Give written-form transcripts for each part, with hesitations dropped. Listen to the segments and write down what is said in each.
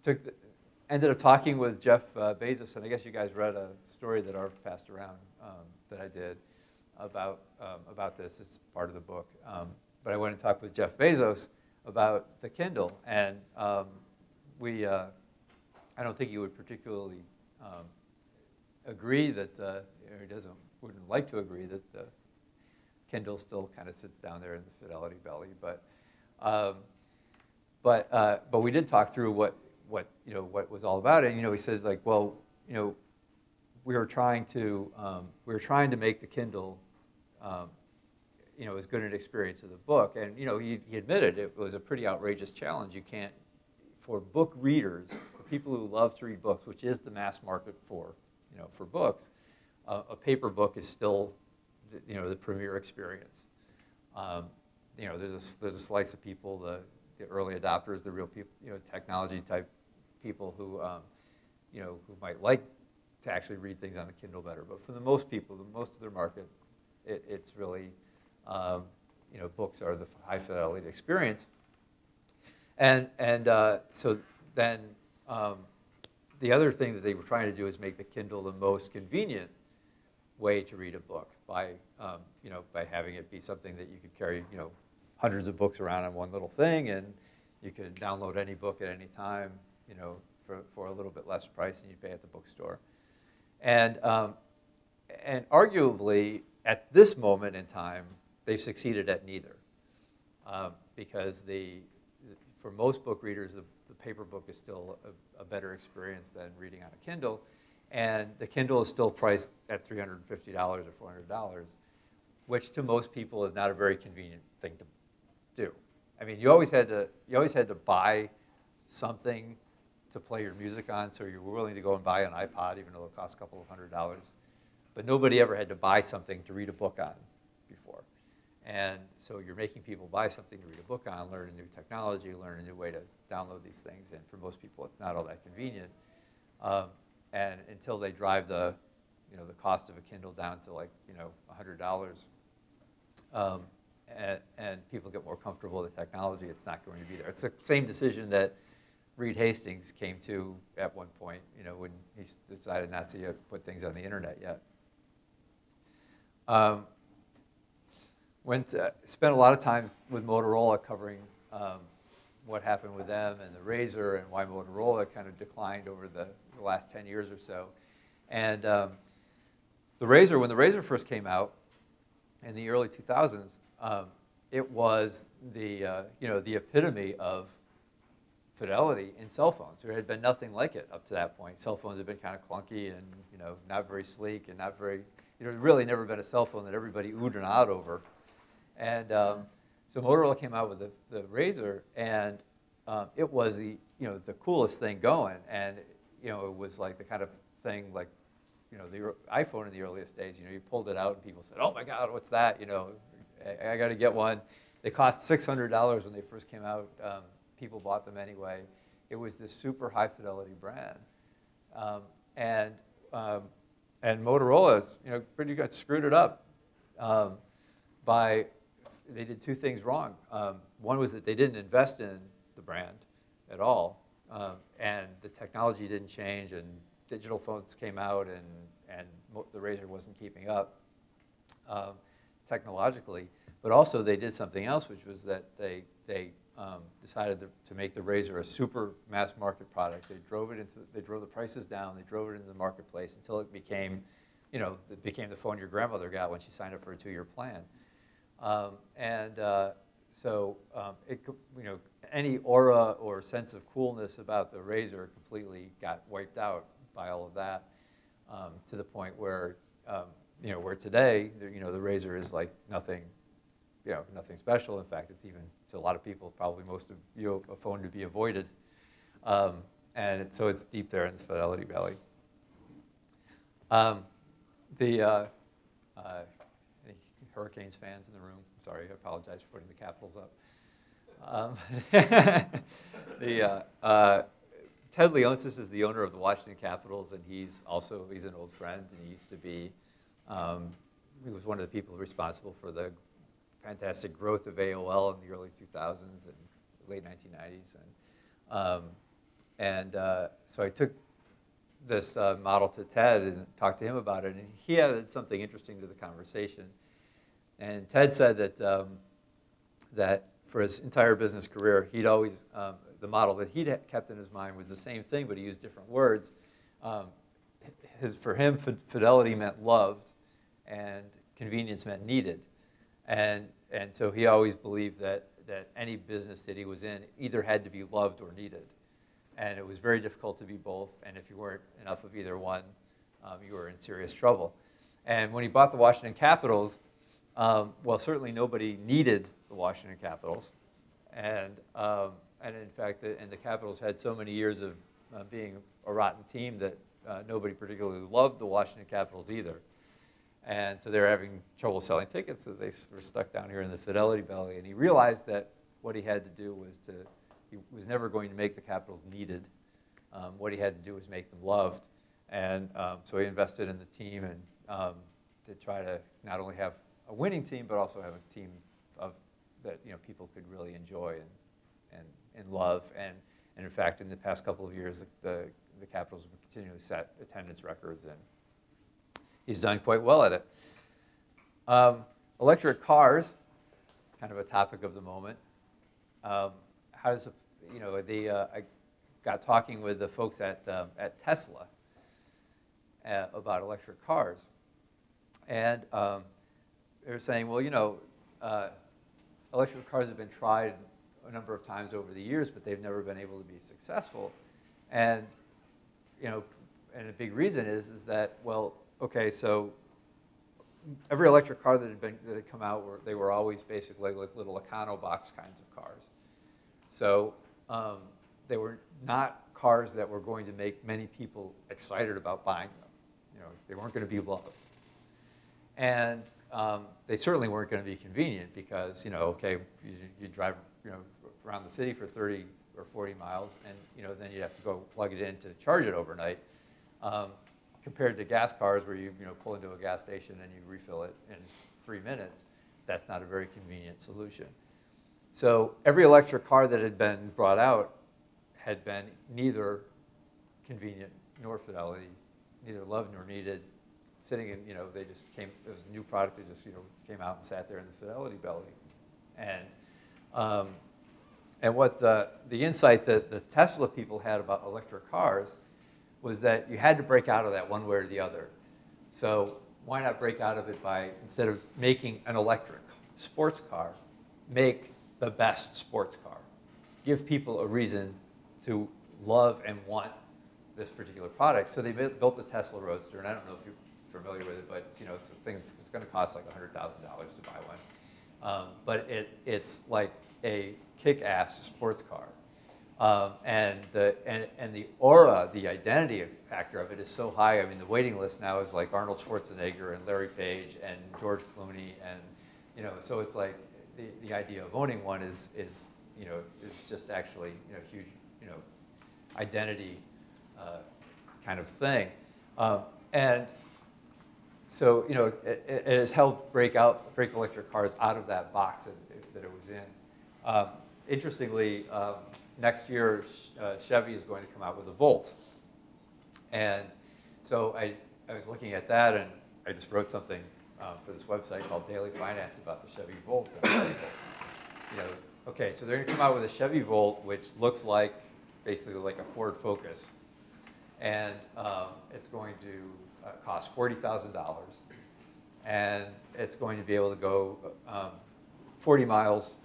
ended up talking with Jeff Bezos, and I guess you guys read a story that Arv passed around that I did about this. It's part of the book. But I went and talked with Jeff Bezos about the Kindle, and I don't think he would particularly agree that he wouldn't like to agree that the Kindle still kind of sits down there in the Fidelity belly, but we did talk through what was all about it. And, he said, like, well, we were trying to make the Kindle as good an experience as the book, and he admitted it was a pretty outrageous challenge. You can't, for book readers, for people who love to read books, which is the mass market for books, a paper book is still the premier experience. There's a slice of people, the early adopters, the real people, technology type people who who might like to actually read things on the Kindle better. But for the most people, most of their market, it's really books are the high fidelity experience. And so then the other thing that they were trying to do is make the Kindle the most convenient way to read a book by having it be something that you could carry hundreds of books around on one little thing, and you could download any book at any time for a little bit less price than you'd pay at the bookstore. And arguably at this moment in time they've succeeded at neither, because for most book readers the paper book is still a better experience than reading on a Kindle. And the Kindle is still priced at $350 or $400, which to most people is not a very convenient thing to do. I mean, you always had to buy something to play your music on, so you were willing to go and buy an iPod, even though it cost a couple of $100. But nobody ever had to buy something to read a book on before. And so you're making people buy something to read a book on, learn a new technology, learn a new way to download these things. And for most people, it's not all that convenient. And until they drive the cost of a Kindle down to like $100, and people get more comfortable with the technology, it's not going to be there. It's the same decision that Reed Hastings came to at one point, when he decided not to put things on the internet yet. Spent a lot of time with Motorola covering what happened with them and the Razr and why Motorola kind of declined over the last 10 years or so. And the Razr, when the Razr first came out in the early 2000s, it was the epitome of fidelity in cell phones. There had been nothing like it up to that point. Cell phones had been kind of clunky and not very sleek and not very, really never been a cell phone that everybody oohed and ahed over. And so Motorola came out with the Razr, and it was the coolest thing going. And it was like the kind of thing like the iPhone in the earliest days. You pulled it out and people said, "Oh my God, what's that?" I got to get one. They cost $600 when they first came out. People bought them anyway. It was this super high fidelity brand, and Motorola's pretty much screwed it up by they did two things wrong. One was that they didn't invest in the brand at all, and the technology didn't change, and digital phones came out, and the Razr wasn't keeping up technologically. But also they did something else, which was that they decided to make the Razr a super mass market product. They drove the prices down. They drove it into the marketplace until it became, the phone your grandmother got when she signed up for a 2-year plan. Any aura or sense of coolness about the Razr completely got wiped out by all of that, to the point where, where today, the Razr is like nothing, nothing special. In fact, it's even, to a lot of people, probably most of a phone to be avoided. So it's deep there in this Fidelity Valley. Any Hurricanes fans in the room? Sorry, I apologize for putting the Capitals up. Ted Leonsis is the owner of the Washington Capitals, and he's an old friend, and he used to be, he was one of the people responsible for the fantastic growth of AOL in the early 2000s and late 1990s. And so I took this model to Ted and talked to him about it, and he added something interesting to the conversation. And Ted said that, that for his entire business career, he'd always, the model that he'd kept in his mind was the same thing, but he used different words. For him, fidelity meant loved, and convenience meant needed. And so he always believed that any business that he was in either had to be loved or needed. And it was very difficult to be both, and if you weren't enough of either one, you were in serious trouble. And when he bought the Washington Capitals, well, certainly nobody needed the Washington Capitals. And in fact, the Capitals had so many years of being a rotten team that nobody particularly loved the Washington Capitals either. And so they were having trouble selling tickets as they were stuck down here in the Fidelity Belly. And he realized that what he had to do was he was never going to make the Capitals needed. What he had to do was make them loved. And so he invested in the team and to try to not only have a winning team, but also have a team that people could really enjoy and love. And in fact, in the past couple of years, the Capitals have continually set attendance records, and he's done quite well at it. Electric cars, kind of a topic of the moment. How does I got talking with the folks at Tesla about electric cars, and they were saying, well, electric cars have been tried a number of times over the years, but they've never been able to be successful. And and a big reason is that, well, okay, so every electric car that had come out, they were always basically like little Econobox kinds of cars. So they were not cars that were going to make many people excited about buying them. They weren't going to be loved. And they certainly weren't going to be convenient because, okay, you drive around the city for 30 or 40 miles, and then you have to go plug it in to charge it overnight. Compared to gas cars where you pull into a gas station and you refill it in 3 minutes, that's not a very convenient solution. So every electric car that had been brought out had been neither convenient nor fidelity, neither loved nor needed. Sitting in, they just came, it was a new product that just, came out and sat there in the Fidelity Belly. And what the insight that the Tesla people had about electric cars was that you had to break out of that one way or the other. So why not break out of it by, instead of making an electric sports car, make the best sports car. Give people a reason to love and want this particular product. So they built the Tesla Roadster, and I don't know if you're familiar with it, but it's a thing that's going to cost like $100,000 to buy one. But it's like a kick-ass sports car. And the aura, the identity factor of it is so high. I mean, the waiting list now is like Arnold Schwarzenegger and Larry Page and George Clooney, and so it's like the idea of owning one is just actually huge identity kind of thing, and so it has helped break electric cars out of that box that it was in. Interestingly, next year Chevy is going to come out with a Volt, and so I was looking at that, and I just wrote something for this website called Daily Finance about the Chevy Volt. Okay, so they're going to come out with a Chevy Volt, which looks like basically like a Ford Focus, and it's going to cost $40,000, and it's going to be able to go 40 miles,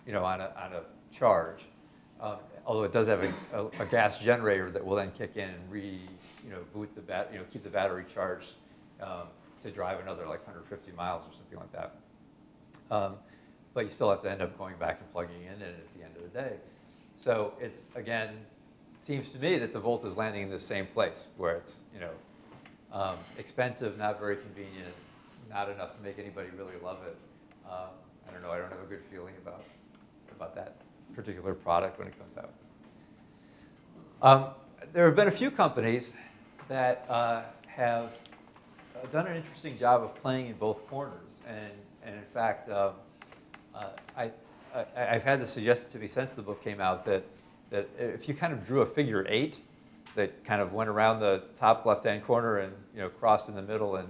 on a charge. Although it does have a gas generator that will then kick in and boot the keep the battery charged to drive another like 150 miles or something like that. But you still have to end up going back and plugging in it at the end of the day. So it's, again, seems to me that the Volt is landing in the same place where it's expensive, not very convenient, not enough to make anybody really love it. I don't know. I don't have a good feeling about that particular product when it comes out. There have been a few companies that have done an interesting job of playing in both corners, and in fact, I've had this suggested to me since the book came out that that if you kind of drew a figure 8 that kind of went around the top left-hand corner and crossed in the middle and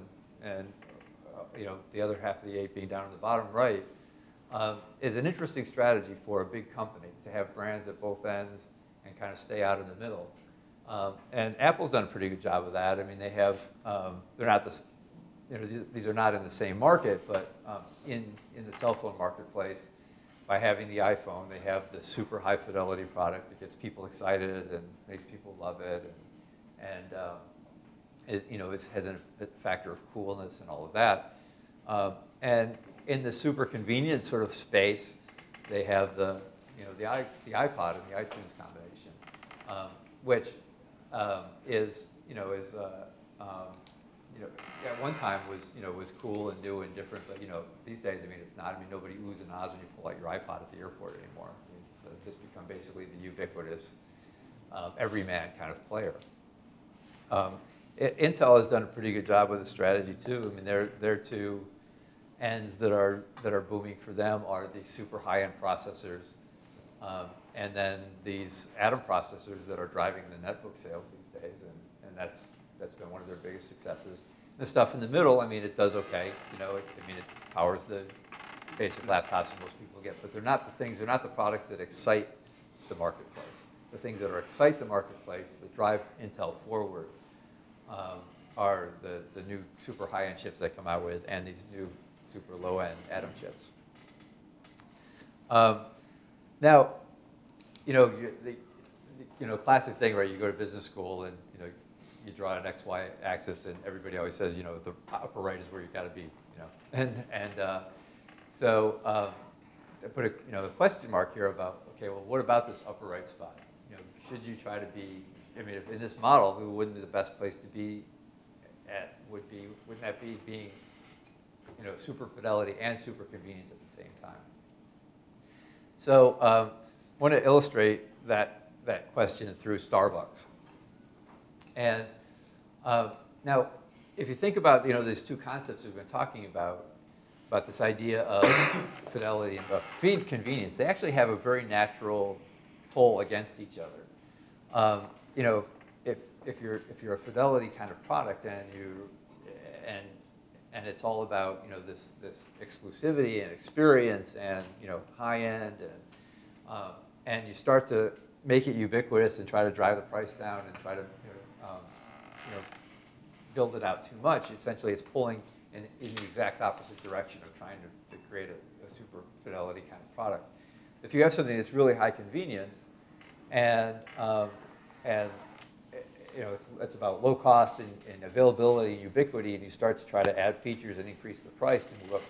the other half of the 8 being down in the bottom right, is an interesting strategy for a big company to have brands at both ends and kind of stay out in the middle. And Apple's done a pretty good job of that. I mean, they have, they're not this, these are not in the same market, but in the cell phone marketplace, by having the iPhone, they have the super high fidelity product that gets people excited and makes people love it, and it has a factor of coolness and all of that. And in the super convenient sort of space, they have the iPod and the iTunes combination, which at one time was cool and new and different, but these days, I mean, it's not. I mean, nobody oohs and ahs when you pull out your iPod at the airport anymore. I mean, it's just become basically the ubiquitous, everyman kind of player. Intel has done a pretty good job with the strategy too. I mean, their two ends that are booming for them are the super high-end processors, and then these Atom processors that are driving the netbook sales these days, and that's been one of their biggest successes. The stuff in the middle, I mean, it does okay. It powers the basic laptops that most people get, but they're not the products that excite the marketplace. The things that excite the marketplace, that drive Intel forward, are the new super high-end chips they come out with and these new super low-end Atom chips. Now, the classic thing, right? You go to business school and you draw an XY axis, and everybody always says, the upper right is where you've got to be, so I put a question mark here about, okay, well, what about this upper right spot? Should you try to be? I mean, if in this model, who wouldn't be the best place to be at? Wouldn't that be being, super fidelity and super convenience at the same time? So I want to illustrate that question through Starbucks. And now, if you think about these two concepts we've been talking about this idea of fidelity and of convenience, they actually have a very natural pull against each other. If you're a fidelity kind of product and it's all about this exclusivity and experience and high end and you start to make it ubiquitous and try to drive the price down and try to build it out too much, essentially it's pulling in the exact opposite direction of trying to create a super fidelity kind of product. If you have something that's really high convenience and it's about low cost and availability and ubiquity, and you start to try to add features and increase the price to move up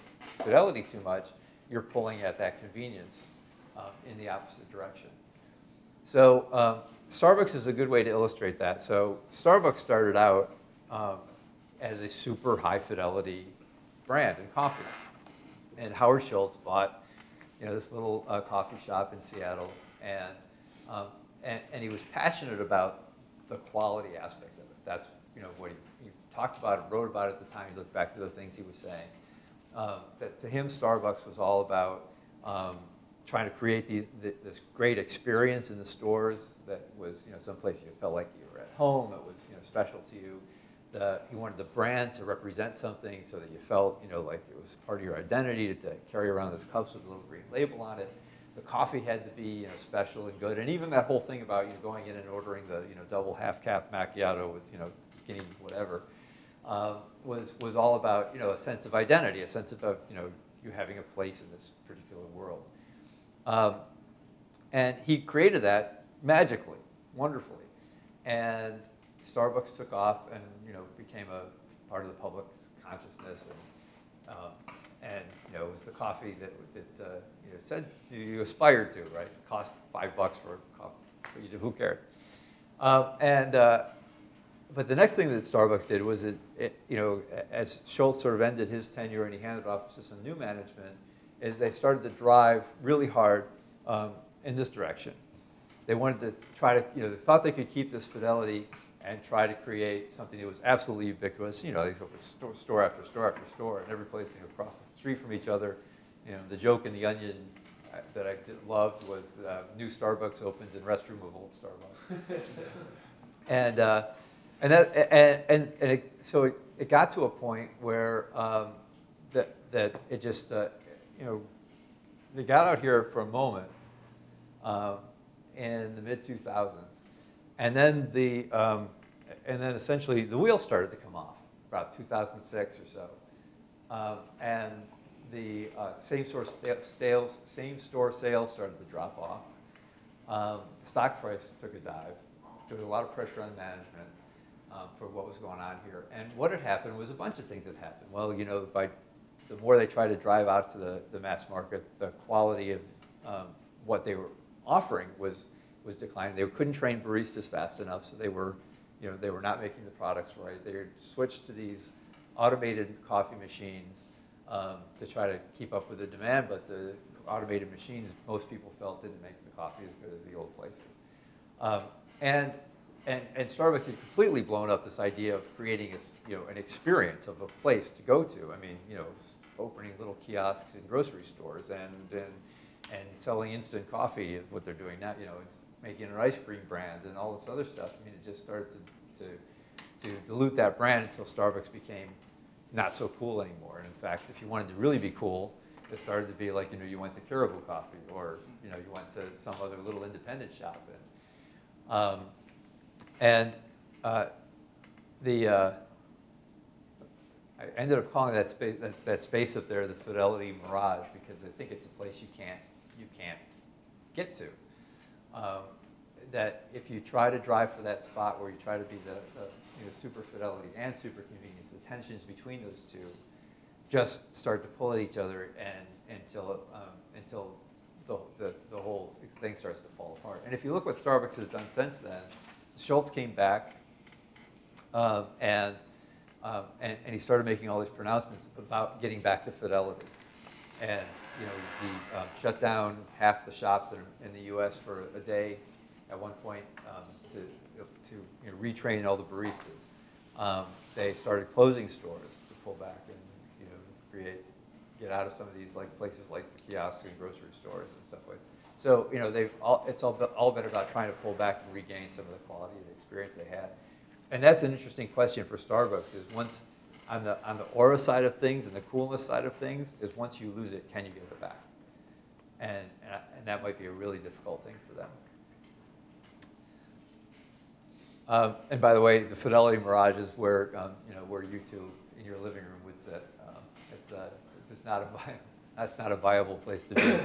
fidelity too much, you're pulling at that convenience in the opposite direction. So Starbucks is a good way to illustrate that. So Starbucks started out as a super high fidelity brand in coffee. And Howard Schultz bought this little coffee shop in Seattle, and he was passionate about the quality aspect of it. That's what he talked about and wrote about at the time. He looked back to the things he was saying. That to him, Starbucks was all about trying to create this great experience in the stores that was someplace you felt like you were at home. It was special to you. He wanted the brand to represent something so that you felt like it was part of your identity to carry around this cups with a little green label on it. The coffee had to be special and good, and even that whole thing about going in and ordering the double half-calf macchiato with skinny whatever was all about a sense of identity, a sense of you having a place in this particular world. And he created that magically, wonderfully, and Starbucks took off and became a part of the public's consciousness, and it was the coffee that said you aspired to, right? It cost $5 for coffee, but you did, who cared? But the next thing that Starbucks did was as Schultz sort of ended his tenure and he handed off to some new management, is they started to drive really hard in this direction. They wanted to try to, they thought they could keep this fidelity and try to create something that was absolutely ubiquitous. They go store after store after store, and every place across the street from each other. The joke in The Onion, loved was new Starbucks opens in restroom of old Starbucks. So it got to a point where that it just they got out here for a moment in the mid-2000s, and then essentially the wheels started to come off about 2006 or so, and the same-store sales started to drop off. The stock price took a dive. There was a lot of pressure on management for what was going on here. And what had happened was a bunch of things had happened. Well, by the more they tried to drive out to the mass market, the quality of what they were offering was declining. They couldn't train baristas fast enough, so they were not making the products right. They had switched to these automated coffee machines to try to keep up with the demand, but the automated machines, most people felt, didn't make the coffee as good as the old places. And Starbucks had completely blown up this idea of creating an experience of a place to go to. I mean, opening little kiosks in grocery stores and selling instant coffee is what they're doing now. It's making an ice cream brand and all this other stuff. I mean, it just started to dilute that brand until Starbucks became not so cool anymore. And in fact, if you wanted to really be cool, it started to be like, you went to Caribou Coffee, or you went to some other little independent shop. I ended up calling that space up there the Fidelity Mirage, because I think it's a place you can't get to. That if you try to drive for that spot where you try to be the super fidelity and super convenience, the tensions between those two just start to pull at each other, and until the whole thing starts to fall apart. And if you look what Starbucks has done since then, Schultz came back, and he started making all these pronouncements about getting back to fidelity. And he shut down half the shops in the U.S. for a day at one point to retrain all the baristas. They started closing stores to pull back and get out of some of these places like the kiosks and grocery stores and stuff like that. So it's all been about trying to pull back and regain some of the quality of the experience they had. And that's an interesting question for Starbucks, is once on the aura side of things and the coolness side of things, is once you lose it, can you get it back? And that might be a really difficult thing for them. And by the way, the Fidelity Mirage is where where you two in your living room would sit. That's not a viable place to be.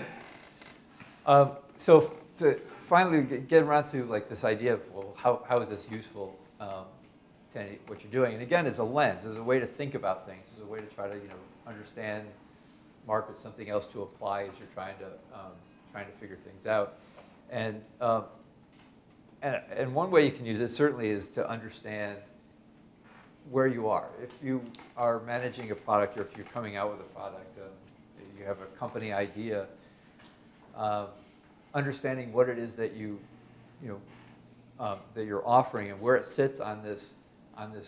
So to finally get around to this idea of, well, how is this useful to what you're doing? And again, it's a lens. It's a way to think about things. It's a way to try to understand markets, something else to apply as you're trying to figure things out. And one way you can use it certainly is to understand where you are. If you are managing a product, or if you're coming out with a product, you have a company idea, understanding what it is that that you're offering and where it sits on this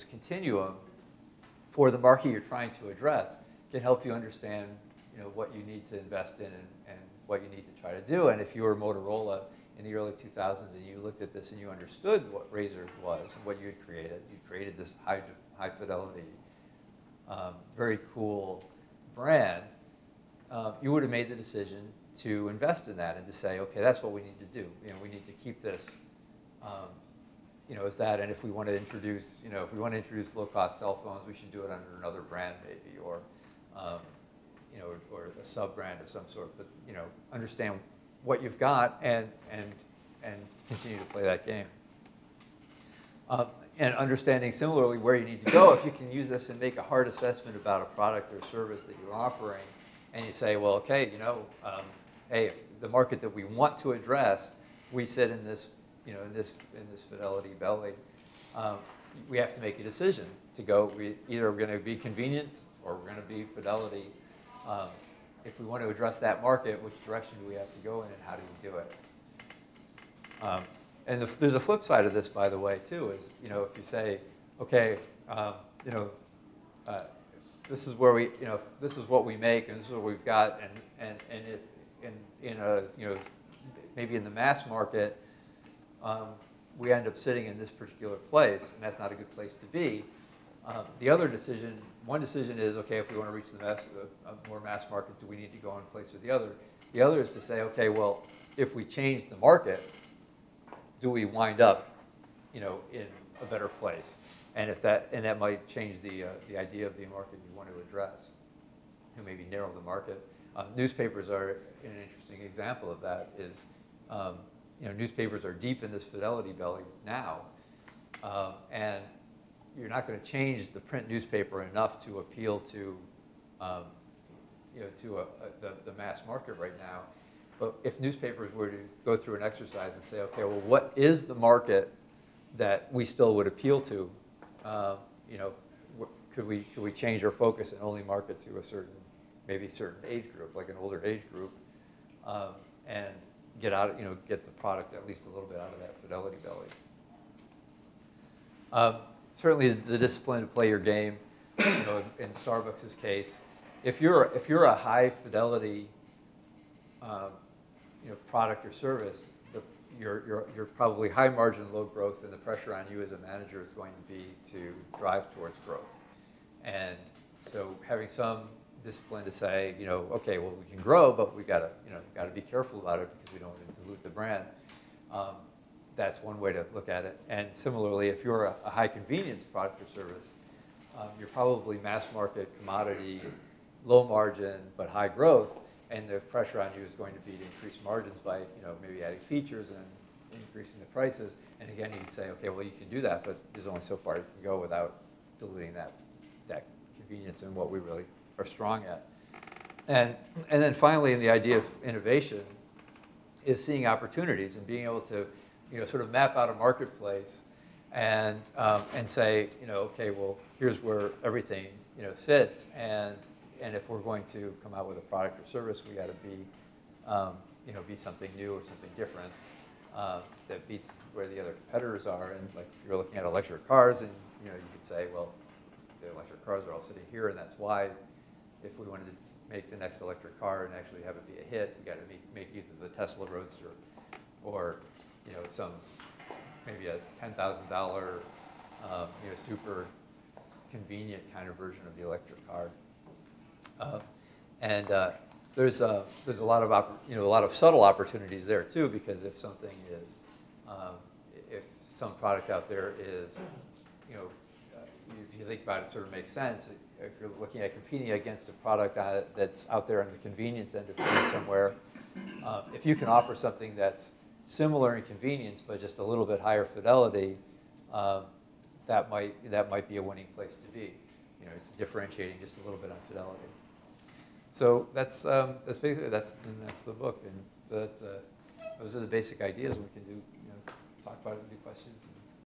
continuum for the market you're trying to address can help you understand what you need to invest in and what you need to try to do. And if you were Motorola in the early 2000s and you looked at this and you understood what Razr was and what you created this high fidelity, very cool brand, you would have made the decision to invest in that and to say, okay, that's what we need to do. We need to keep this, as that. And if we want to introduce, low-cost cell phones, we should do it under another brand maybe, or or a sub-brand of some sort. But understand what you've got and continue to play that game. And understanding similarly where you need to go. If you can use this and make a hard assessment about a product or service that you're offering, and you say, well, okay, hey, if the market that we want to address, we sit in this, in this fidelity belly. We have to make a decision to go. Either we're going to be convenient or we're going to be fidelity. If we want to address that market, which direction do we have to go in, and how do we do it? And there's a flip side of this, by the way, too. Is if you say, okay, this is where this is what we make, and this is what we've got, and in a, you know, maybe in the mass market, we end up sitting in this particular place, and that's not a good place to be. The other decision, one decision is, okay, if we want to reach the more mass market, do we need to go one place or the other? The other is to say, okay, well, if we change the market, do we wind up, you know, in a better place? And if that, and that might change the idea of the market you want to address, and maybe narrow the market. Newspapers are an interesting example of that. Is you know, newspapers are deep in this Fidelity belly now, and you're not going to change the print newspaper enough to appeal to, you know, to the mass market right now. But if newspapers were to go through an exercise and say, okay, well, what is the market that we still would appeal to? You know, could we change our focus and only market to a certain, maybe certain age group, like an older age group, and get out, you know, get the product at least a little bit out of that Fidelity belly. Certainly, the discipline to play your game. You know, in Starbucks' case, if you're a high fidelity, you know, product or service, you're probably high margin, low growth, and the pressure on you as a manager is going to be to drive towards growth. And so, having some discipline to say, you know, okay, well, we can grow, but we gotta, you know, gotta be careful about it because we don't want to dilute the brand. That's one way to look at it. And similarly, if you're a high convenience product or service, you're probably mass market, commodity, low margin, but high growth, and the pressure on you is going to be to increase margins by, you know, maybe adding features and increasing the prices. And again, you can say, okay, well, you can do that, but there's only so far you can go without diluting that convenience and what we really are strong at. And then finally, in the idea of innovation, is seeing opportunities and being able to, you know, sort of map out a marketplace and say, you know, okay, well, here's where everything, you know, sits, and if we're going to come out with a product or service, we got to be, you know, be something new or something different that beats where the other competitors are. And like if you're looking at electric cars, and you know, you could say, well, the electric cars are all sitting here, and that's why, if we wanted to make the next electric car and actually have it be a hit, we got to make either the Tesla Roadster or, you know, some maybe a $10,000 you know, super convenient kind of version of the electric car. There's a lot of you know, a lot of subtle opportunities there too, because if something is if some product out there is, you know, if you think about it, sort of makes sense. If you're looking at competing against a product that's out there in the convenience end of things somewhere, if you can offer something that's similar in convenience but just a little bit higher fidelity, that might be a winning place to be. You know, it's differentiating just a little bit on fidelity. So that's basically that's the book, and so those are the basic ideas. We can do, you know, talk about it and do questions.